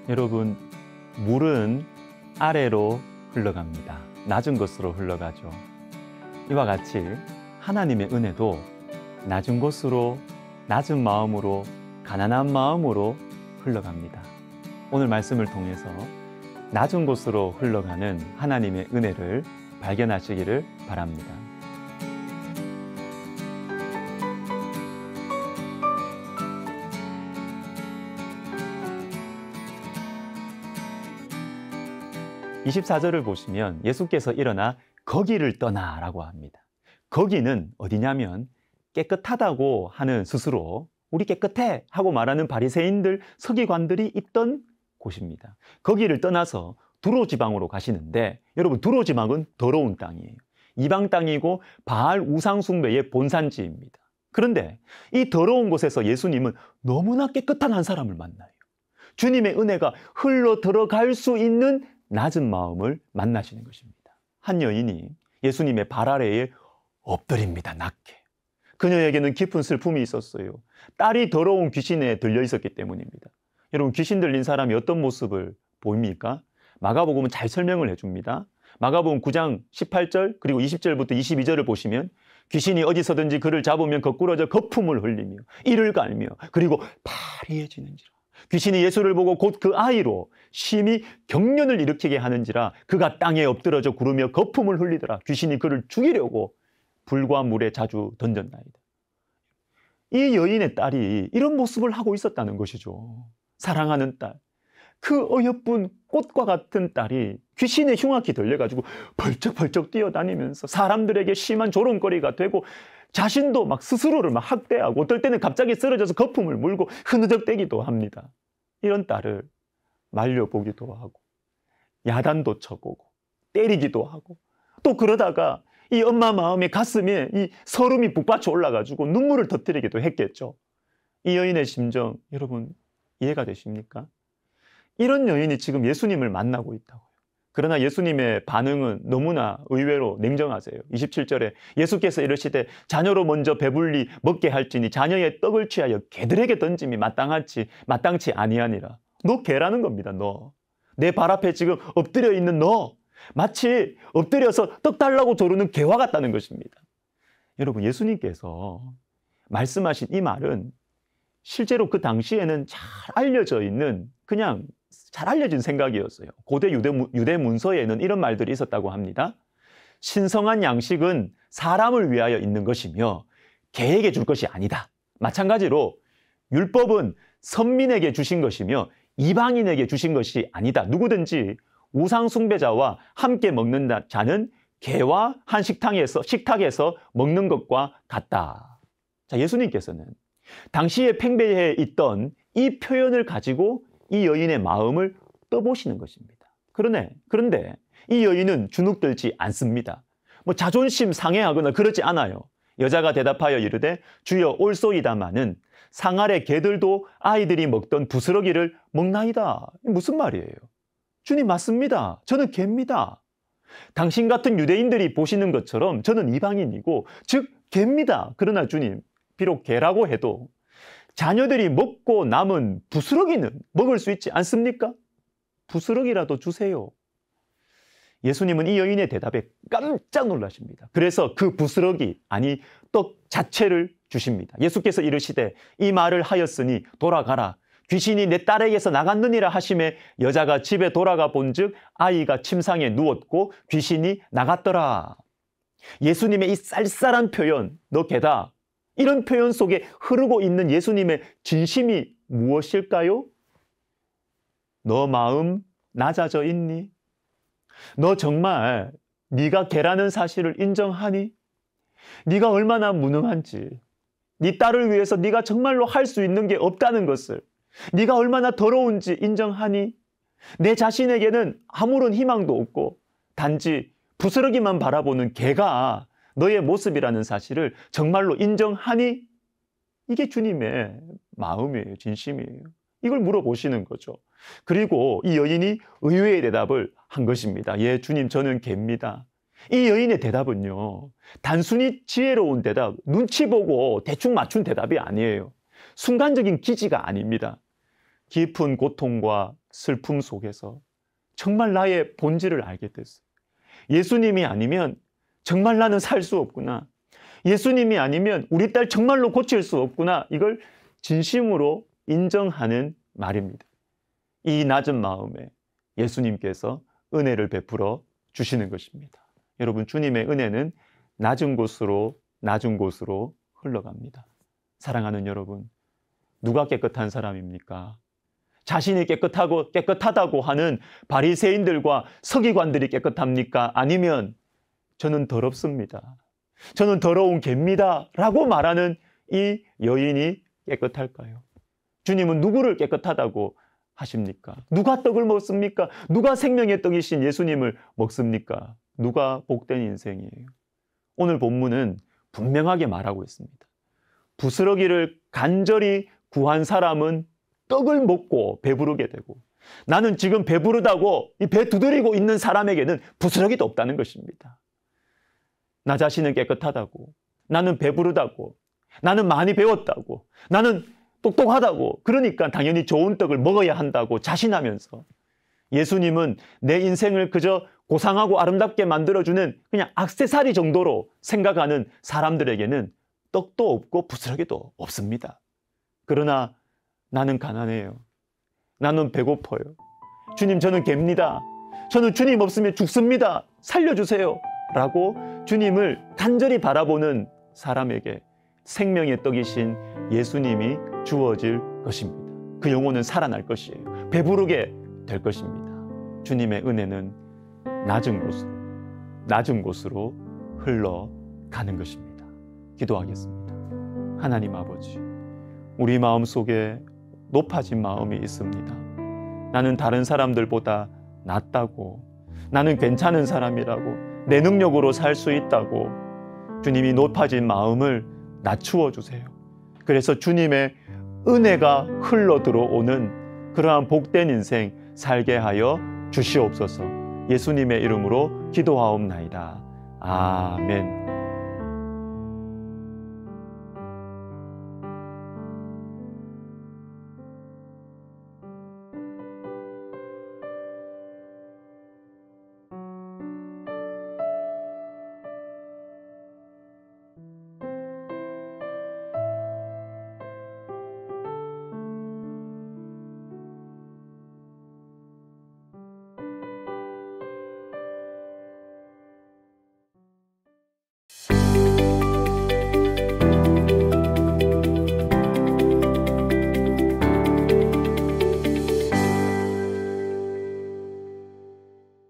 여러분, 물은 아래로 흘러갑니다. 낮은 곳으로 흘러가죠. 이와 같이 하나님의 은혜도 낮은 곳으로, 낮은 마음으로, 가난한 마음으로 흘러갑니다. 오늘 말씀을 통해서 낮은 곳으로 흘러가는 하나님의 은혜를 발견하시기를 바랍니다. (24절을) 보시면 예수께서 일어나 거기를 떠나라고 합니다. 거기는 어디냐면 깨끗하다고 하는 스스로 우리 깨끗해 하고 말하는 바리새인들, 서기관들이 있던 곳입니다. 거기를 떠나서 두로 지방으로 가시는데, 여러분, 두로 지방은 더러운 땅이에요. 이방 땅이고 바알 우상 숭배의 본산지입니다. 그런데 이 더러운 곳에서 예수님은 너무나 깨끗한 한 사람을 만나요. 주님의 은혜가 흘러 들어갈 수 있는 낮은 마음을 만나시는 것입니다. 한 여인이 예수님의 발 아래에 엎드립니다. 낮게. 그녀에게는 깊은 슬픔이 있었어요. 딸이 더러운 귀신에 들려 있었기 때문입니다. 여러분, 귀신 들린 사람이 어떤 모습을 보입니까? 마가복음은 잘 설명을 해줍니다. 마가복음 9장 18절 그리고 20절부터 22절을 보시면 귀신이 어디서든지 그를 잡으면 거꾸러져 거품을 흘리며 이를 갈며 그리고 파리해지는지라. 귀신이 예수를 보고 곧 그 아이로 심히 경련을 일으키게 하는지라. 그가 땅에 엎드러져 구르며 거품을 흘리더라. 귀신이 그를 죽이려고 불과 물에 자주 던졌나이다. 이 여인의 딸이 이런 모습을 하고 있었다는 것이죠. 사랑하는 딸, 그 어여쁜 꽃과 같은 딸이 귀신에 흉악히 들려가지고 벌쩍벌쩍 뛰어다니면서 사람들에게 심한 조롱거리가 되고 자신도 막 스스로를 막 학대하고 어떨 때는 갑자기 쓰러져서 거품을 물고 흐느적대기도 합니다. 이런 딸을 말려보기도 하고 야단도 쳐보고 때리기도 하고 또 그러다가 이 엄마 마음의 가슴에 이 서름이 북받쳐 올라가지고 눈물을 터뜨리기도 했겠죠. 이 여인의 심정 여러분 이해가 되십니까? 이런 여인이 지금 예수님을 만나고 있다고요. 그러나 예수님의 반응은 너무나 의외로 냉정하세요. 27절에 예수께서 이르시되 자녀로 먼저 배불리 먹게 할지니 자녀의 떡을 취하여 개들에게 던짐이 마땅치 아니하니라. 너 개라는 겁니다. 너. 내 발 앞에 지금 엎드려 있는 너. 마치 엎드려서 떡 달라고 조르는 개와 같다는 것입니다. 여러분, 예수님께서 말씀하신 이 말은 실제로 그 당시에는 잘 알려져 있는 그냥 잘 알려진 생각이었어요. 고대 유대 문서에는 이런 말들이 있었다고 합니다. 신성한 양식은 사람을 위하여 있는 것이며 개에게 줄 것이 아니다. 마찬가지로 율법은 선민에게 주신 것이며 이방인에게 주신 것이 아니다. 누구든지 우상 숭배자와 함께 먹는 자는 개와 한 식탁에서 먹는 것과 같다. 자, 예수님께서는 당시에 팽배해 있던 이 표현을 가지고 이 여인의 마음을 떠보시는 것입니다. 그런데 이 여인은 주눅들지 않습니다. 뭐 자존심 상해하거나 그러지 않아요. 여자가 대답하여 이르되 주여 올소이다마는 상 아래 개들도 아이들이 먹던 부스러기를 먹나이다. 무슨 말이에요? 주님 맞습니다. 저는 개입니다. 당신 같은 유대인들이 보시는 것처럼 저는 이방인이고 즉 개입니다. 그러나 주님 비록 개라고 해도 자녀들이 먹고 남은 부스러기는 먹을 수 있지 않습니까? 부스러기라도 주세요. 예수님은 이 여인의 대답에 깜짝 놀라십니다. 그래서 그 부스러기, 아니 떡 자체를 주십니다. 예수께서 이르시되 이 말을 하였으니 돌아가라. 귀신이 내 딸에게서 나갔느니라 하심에 여자가 집에 돌아가 본즉 아이가 침상에 누웠고 귀신이 나갔더라. 예수님의 이 쌀쌀한 표현, 너 개다. 이런 표현 속에 흐르고 있는 예수님의 진심이 무엇일까요? 너 마음 낮아져 있니? 너 정말 네가 개라는 사실을 인정하니? 네가 얼마나 무능한지, 네 딸을 위해서 네가 정말로 할 수 있는 게 없다는 것을, 네가 얼마나 더러운지 인정하니? 내 자신에게는 아무런 희망도 없고 단지 부스러기만 바라보는 개가 너의 모습이라는 사실을 정말로 인정하니? 이게 주님의 마음이에요. 진심이에요. 이걸 물어보시는 거죠. 그리고 이 여인이 의외의 대답을 한 것입니다. 예, 주님, 저는 개입니다. 이 여인의 대답은요, 단순히 지혜로운 대답, 눈치 보고 대충 맞춘 대답이 아니에요. 순간적인 기지가 아닙니다. 깊은 고통과 슬픔 속에서 정말 나의 본질을 알게 됐어요. 예수님이 아니면 정말 나는 살 수 없구나. 예수님이 아니면 우리 딸 정말로 고칠 수 없구나. 이걸 진심으로 인정하는 말입니다. 이 낮은 마음에 예수님께서 은혜를 베풀어 주시는 것입니다. 여러분, 주님의 은혜는 낮은 곳으로 흘러갑니다. 사랑하는 여러분, 누가 깨끗한 사람입니까? 자신이 깨끗하다고 하는 바리새인들과 서기관들이 깨끗합니까? 아니면 저는 더럽습니다, 저는 더러운 개입니다 라고 말하는 이 여인이 깨끗할까요? 주님은 누구를 깨끗하다고 하십니까? 누가 떡을 먹습니까? 누가 생명의 떡이신 예수님을 먹습니까? 누가 복된 인생이에요? 오늘 본문은 분명하게 말하고 있습니다. 부스러기를 간절히 구한 사람은 떡을 먹고 배부르게 되고, 나는 지금 배부르다고 이 배 두드리고 있는 사람에게는 부스러기도 없다는 것입니다. 나 자신은 깨끗하다고, 나는 배부르다고, 나는 많이 배웠다고, 나는 똑똑하다고, 그러니까 당연히 좋은 떡을 먹어야 한다고 자신하면서 예수님은 내 인생을 그저 고상하고 아름답게 만들어주는 그냥 액세서리 정도로 생각하는 사람들에게는 떡도 없고 부스러기도 없습니다. 그러나 나는 가난해요. 나는 배고파요. 주님, 저는 개입니다. 저는 주님 없으면 죽습니다. 살려주세요. 라고 주님을 간절히 바라보는 사람에게 생명의 떡이신 예수님이 주어질 것입니다. 그 영혼은 살아날 것이에요. 배부르게 될 것입니다. 주님의 은혜는 낮은 곳으로 흘러가는 것입니다. 기도하겠습니다. 하나님 아버지, 우리 마음속에 높아진 마음이 있습니다. 나는 다른 사람들보다 낫다고, 나는 괜찮은 사람이라고, 내 능력으로 살 수 있다고 주님이 높아진 마음을 낮추어 주세요. 그래서 주님의 은혜가 흘러 들어오는 그러한 복된 인생 살게 하여 주시옵소서. 예수님의 이름으로 기도하옵나이다. 아멘.